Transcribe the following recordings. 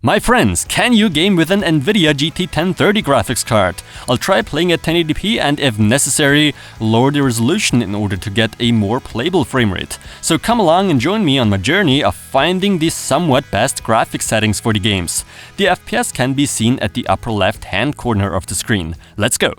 My friends, can you game with an Nvidia GT 1030 graphics card? I'll try playing at 1080p and, if necessary, lower the resolution in order to get a more playable frame rate. So come along and join me on my journey of finding the somewhat best graphics settings for the games. The FPS can be seen at the upper left hand corner of the screen. Let's go!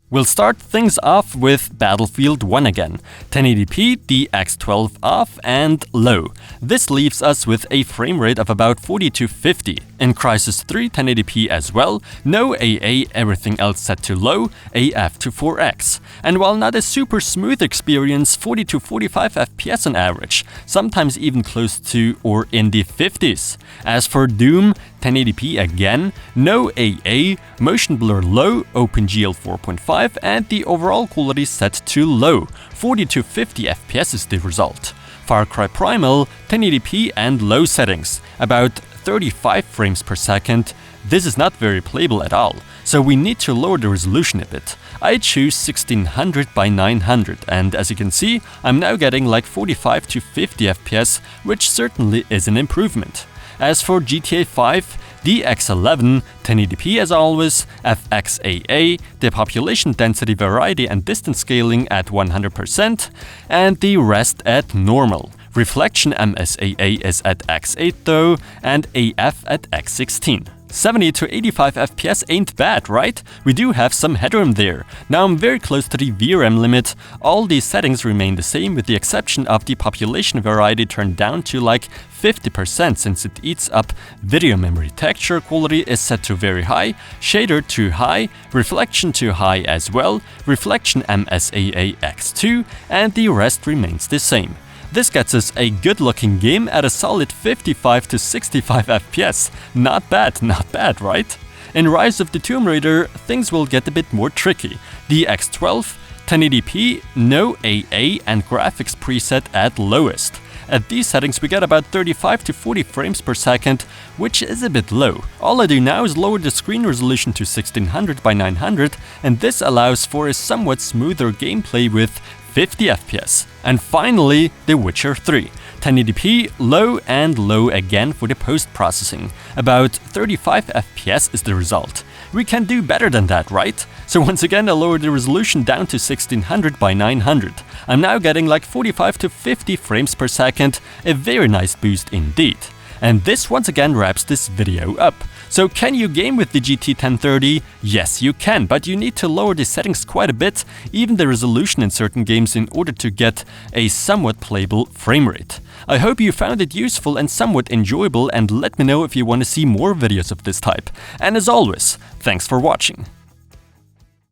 We'll start things off with Battlefield 1 again. 1080p, DX12 off and low. This leaves us with a frame rate of about 40 to 50. In Crysis 3, 1080p as well, no AA, everything else set to low, AF to 4x. And while not a super smooth experience, 40 to 45 FPS on average, sometimes even close to or in the 50s. As for Doom, 1080p again, no AA, motion blur low, OpenGL 4.5, and the overall quality set to low, 40 to 50 FPS is the result. Far Cry Primal, 1080p and low settings, about 35 frames per second. This is not very playable at all, so we need to lower the resolution a bit. I choose 1600 by 900, and as you can see, I'm now getting like 45 to 50 FPS, which certainly is an improvement. As for GTA 5, DX11, 1080p as always, FXAA, the population density variety and distance scaling at 100%, and the rest at normal. Reflection MSAA is at X8 though, and AF at X16. 70 to 85 FPS ain't bad, right? We do have some headroom there. Now I'm very close to the VRAM limit. All these settings remain the same with the exception of the population variety turned down to like 50% since it eats up video memory. Texture quality is set to very high, shader to high, reflection to high as well, reflection MSAA X2, and the rest remains the same. This gets us a good-looking game at a solid 55 to 65 FPS. Not bad, right? In Rise of the Tomb Raider, things will get a bit more tricky. DX12, 1080p, no AA, and graphics preset at lowest. At these settings we get about 35 to 40 frames per second, which is a bit low. All I do now is lower the screen resolution to 1600 by 900, and this allows for a somewhat smoother gameplay with 50 FPS. And finally, The Witcher 3. 1080p, low and low again for the post-processing. About 35 FPS is the result. We can do better than that, right? So once again I lowered the resolution down to 1600 by 900. I'm now getting like 45 to 50 frames per second, a very nice boost indeed. And this once again wraps this video up. So can you game with the GT 1030? Yes, you can, but you need to lower the settings quite a bit, even the resolution in certain games, in order to get a somewhat playable frame rate. I hope you found it useful and somewhat enjoyable, and let me know if you want to see more videos of this type. And as always, thanks for watching.